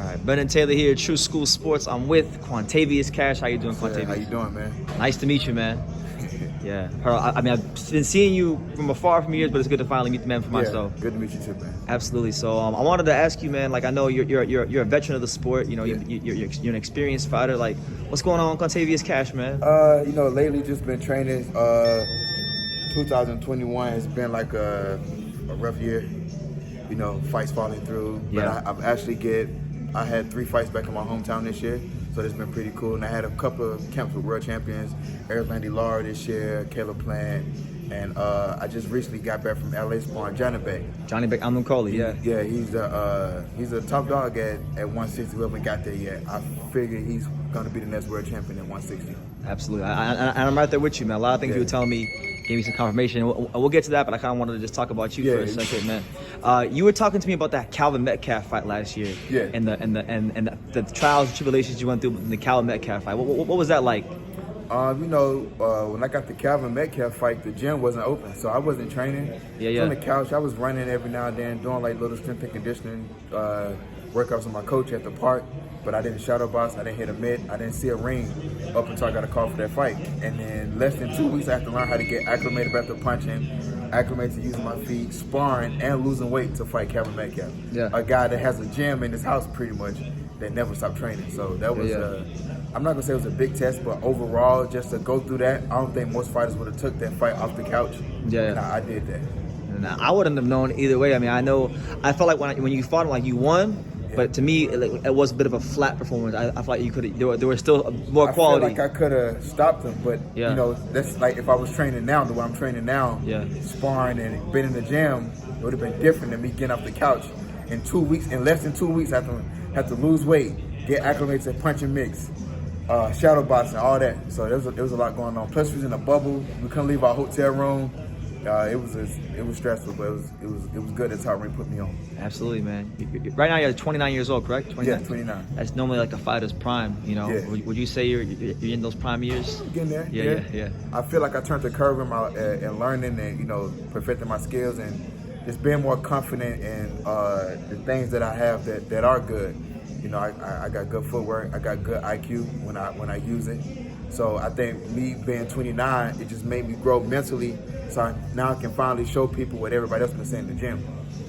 All right, Ben and Taylor here, True School Sports. I'm with Quatavious Cash. How you doing, Quatavious? How you doing, man? Nice to meet you, man. Yeah, I mean, I've been seeing you from afar for years, but it's good to finally meet the man for myself. Good to meet you too, man. Absolutely. So I wanted to ask you, man. Like, I know you're a veteran of the sport. You know, Yeah. you're an experienced fighter. Like, what's going on, Quatavious Cash, man? Lately just been training. 2021 has been like a rough year. You know, fights falling through. Yeah. But I had 3 fights back in my hometown this year, so it's been pretty cool. And I had a couple of camps with world champions, Alimkhaunly this year, Caleb Plant, and I just recently got back from LA sparring Janibek. Janibek Alimkhanuly, yeah. Yeah, he's a top dog at 160. We haven't got there yet. I figure he's gonna be the next world champion at 160. Absolutely. And I'm right there with you, man. A lot of things you were telling me gave me some confirmation. We'll get to that, but I kind of wanted to just talk about you for a second, man. You were talking to me about that Calvin Metcalf fight last year. Yeah. And the trials and tribulations you went through in the Calvin Metcalf fight. What was that like? When I got the Calvin Metcalf fight, the gym wasn't open, so I wasn't training. Yeah. On the couch, I was running every now and then, doing like little strength and conditioning workouts with my coach at the park. But I didn't shadow box, I didn't hit a mitt, I didn't see a ring up until I got a call for that fight. And then less than 2 weeks, I had to learn how to get acclimated back to punching, acclimated to using my feet, sparring, and losing weight to fight Calvin Metcalf. Yeah. A guy that has a gym in his house pretty much that never stopped training. So that was, I'm not gonna say it was a big test, but overall, just to go through that, I don't think most fighters would have took that fight off the couch. Yeah. And I did that. Nah, I wouldn't have known either way. I mean, I felt like when you fought him, like you won. But to me, it was a bit of a flat performance. I felt like you could. There was still more quality. I feel like I could have stopped him, but you know, that's like if I was training now, the way I'm training now, sparring and been in the gym, it would have been different than me getting off the couch in 2 weeks. In less than 2 weeks, I have to lose weight, get acclimated to punch and mix, shadow boxing, all that. So there was a lot going on. Plus, we was in a bubble. We couldn't leave our hotel room. It was stressful, but it was good. That's how Ring put me on. Absolutely, man. Right now you're 29 years old, correct? 29? Yeah, 29. That's normally like a fighter's prime, you know. Yeah. Would you say you're in those prime years? Getting there. Yeah. I feel like I turned the curve in learning and perfecting my skills and just being more confident in the things that I have that are good. You know, I got good footwork. I got good IQ when I use it. So I think me being 29, it just made me grow mentally. So now I can finally show people what everybody else been saying in the gym.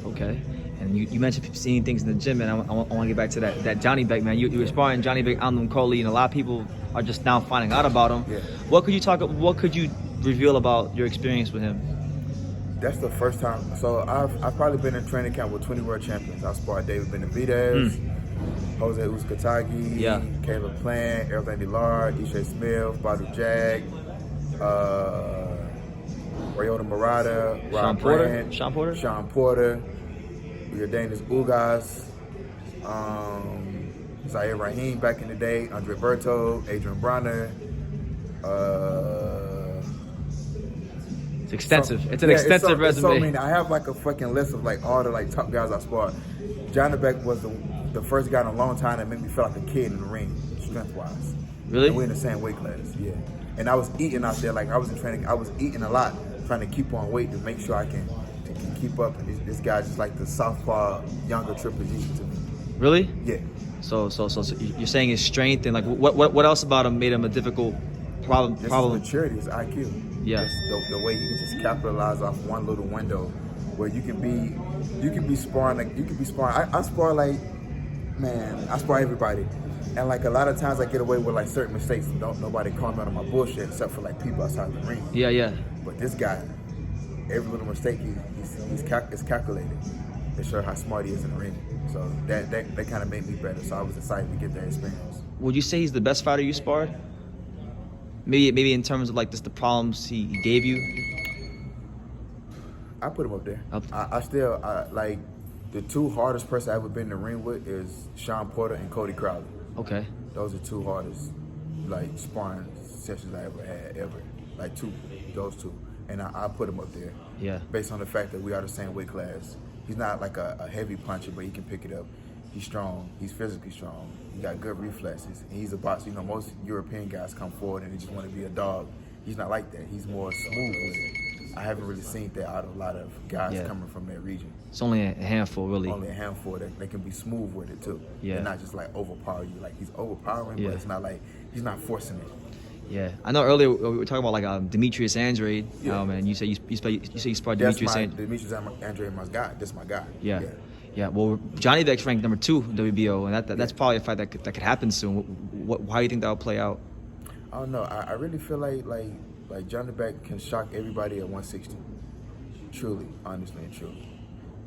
Okay. And you mentioned seeing things in the gym, and I want to get back to that Janibek, man. You were sparring Janibek Alimkhanuly, and a lot of people are just now finding out about him. Yeah. What could you reveal about your experience with him? That's the first time. So I've probably been in training camp with 20 world champions. I sparred David Benavidez, Jose Uzcategui, Caleb Plant, Alimkhaunly, Ishe Smith, Badu Jag, Ryota Murata, Sean Porter, Yordanis Ugas, Zaire Rahim back in the day, Andre Berto, Adrian Bronner. It's extensive. It's an extensive resume. So many. I have like a fucking list of like all the like top guys I sparred. Janibek was the first guy in a long time that made me feel like a kid in the ring, strength-wise. Really? And we're in the same weight class, yeah. And I was eating out there, like I was in training, I was eating a lot, trying to keep on weight to make sure I can keep up. And this guy's just like the southpaw, younger Triple G to me. Really? Yeah. So you're saying his strength and like what else about him made him a difficult problem? Just his maturity, his IQ. Yeah. Just the way you can just capitalize off one little window where you can be sparring. Like you can be sparring. I spar like, man, I spar everybody. And like a lot of times I get away with like certain mistakes and nobody call me out on my bullshit except for like people outside the ring. Yeah. But this guy, every little mistake he's calculated to show how smart he is in the ring. So that kind of made me better. So I was excited to get that experience. Would you say he's the best fighter you sparred? Maybe in terms of like just the problems he gave you. I put him up there. I still like the 2 hardest person I've ever been in the ring with is Sean Porter and Cody Crowley. Okay. Those are 2 hardest like sparring sessions I ever had, like those two. And I put him up there. Yeah. Based on the fact that we are the same weight class. He's not like a heavy puncher, but he can pick it up. He's strong. He's physically strong. He got good reflexes. And he's a boxer. You know, most European guys come forward and they just want to be a dog. He's not like that. He's more smooth with it. I haven't really seen that out of a lot of guys coming from that region. It's only a handful, really. Only a handful that they can be smooth with it too. Yeah. And not just like overpower you. Like he's overpowering, but it's not like he's not forcing it. Yeah, I know earlier we were talking about like Demetrius Andrade, and you say you sparred Demetrius Andrade. Demetrius Andrade, my guy. That's my guy. Yeah. Well, Janibek's ranked number 2 in WBO, and that's probably a fight that could happen soon. How do you think that'll play out? I don't know. I really feel like Janibek can shock everybody at 160. Truly, honestly, and truly.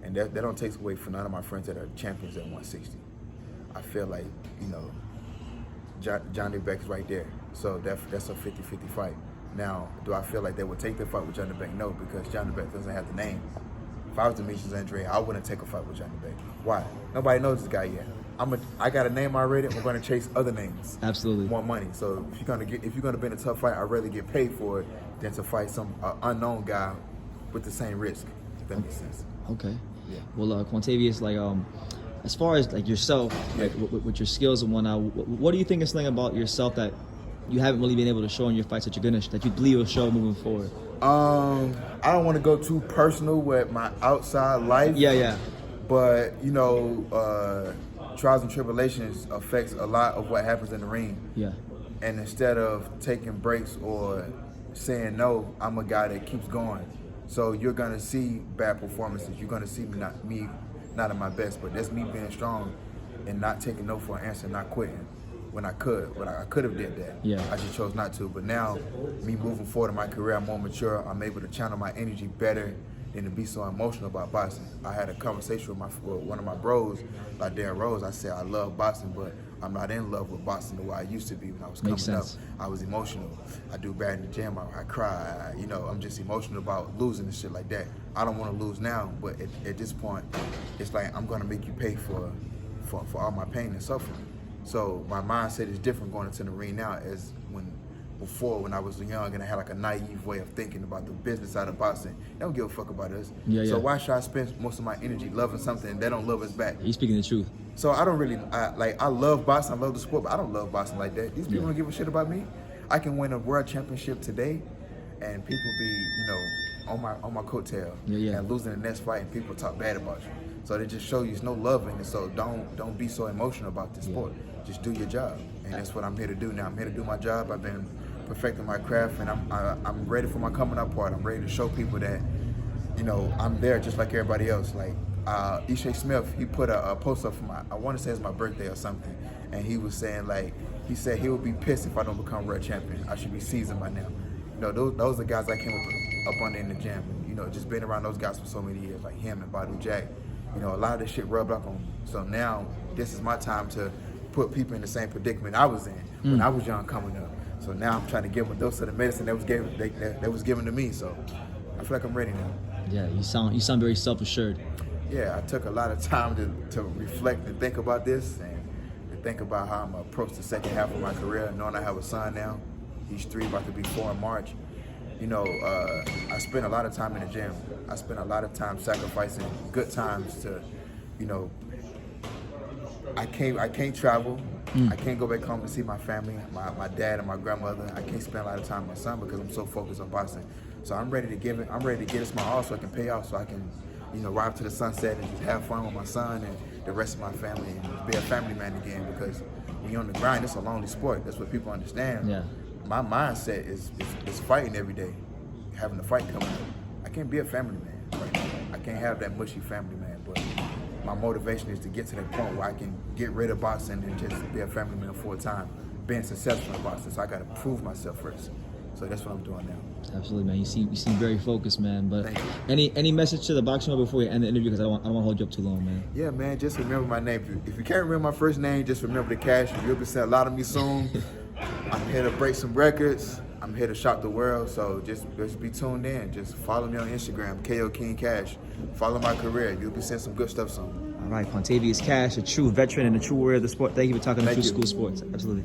And that don't take away from none of my friends that are champions at 160. I feel like, Janibek's right there. So that's a 50-50 fight. Now, do I feel like they would take the fight with Janibek? No, because Janibek doesn't have the name. If I was Demetrius Andrade, I wouldn't take a fight with Janibek. Why? Nobody knows this guy yet. I got a name already. We're going to chase other names. Absolutely. More money. So if you're gonna be in a tough fight, I'd rather get paid for it than to fight some unknown guy with the same risk. If that makes sense. Okay. Yeah. Well, Quatavious, as far as like yourself, with your skills and whatnot, what do you think is something about yourself that you haven't really been able to show in your fights that you believe will show moving forward? I don't want to go too personal with my outside life. Yeah. But trials and tribulations affects a lot of what happens in the ring. Yeah. And instead of taking breaks or saying no, I'm a guy that keeps going. So you're gonna see bad performances. You're gonna see me not at my best. But that's me being strong and not taking no for an answer, not quitting when I could. But I could have did that. Yeah. I just chose not to. But now, me moving forward in my career, I'm more mature. I'm able to channel my energy better than to be so emotional about boxing. I had a conversation with one of my bros, like Darren Rose. I said, I love boxing, but I'm not in love with boxing the way I used to be when I was coming up. I was emotional. I do bad in the gym. I cry. I'm just emotional about losing and shit like that. I don't want to lose now, but at this point, it's like I'm gonna make you pay for all my pain and suffering. So my mindset is different going into the ring now as before when I was young and I had like a naive way of thinking about the business side of boxing. They don't give a fuck about us. So why should I spend most of my energy loving something and they don't love us back? He's speaking the truth. So I don't really, I love boxing, I love the sport, but I don't love boxing like that. These people don't give a shit about me. I can win a world championship today and people be, on my coattail and losing the next fight and people talk bad about you. So they just show you there's no love in it. So don't be so emotional about this sport. Just do your job. And that's what I'm here to do now. I'm here to do my job. I've been perfecting my craft and I'm ready for my coming up part. I'm ready to show people that, I'm there just like everybody else. Like Ishe Smith, he put a post up for I want to say it's my birthday or something. And he was saying he said he would be pissed if I don't become world champion. I should be seasoned by now. Those are guys I came up under in the gym. Just being around those guys for so many years, like him and Badu Jack. A lot of this shit rubbed up on me. So now this is my time to put people in the same predicament I was in when I was young coming up. So now I'm trying to give them a dose of the medicine that was given to me. So I feel like I'm ready now. Yeah, you sound very self-assured. Yeah, I took a lot of time to reflect and think about this and to think about how I'm gonna approach the second half of my career, knowing I have a son now. He's 3, about to be 4 in March. I spent a lot of time in the gym. I spent a lot of time sacrificing good times to, I can't travel. I can't go back home and see my family, my dad and my grandmother. I can't spend a lot of time with my son because I'm so focused on boxing. So I'm ready to give it. I'm ready to get this my all so I can pay off, so I can, ride to the sunset and just have fun with my son and the rest of my family and be a family man again. Because when you're on the grind, it's a lonely sport. That's what people understand. Yeah. My mindset is fighting every day, having a fight coming up. I can't be a family man right now. I can't have that mushy family man, but my motivation is to get to that point where I can get rid of boxing and just be a family man full time, being successful in boxing. So I got to prove myself first. So that's what I'm doing now. Absolutely, man. You seem very focused, man. But any message to the boxing world before we end the interview? Because I don't want to hold you up too long, man. Yeah, man. Just remember my name. If you can't remember my first name, just remember the Cash. You'll be seeing a lot of me soon. I'm here to break some records. I'm here to shock the world. So just be tuned in. Just follow me on Instagram, KO King Cash. Follow my career. You'll be seeing some good stuff soon. All right, Quatavious Cash, a true veteran and a true warrior of the sport. Thank you for talking to True School Sports. Absolutely.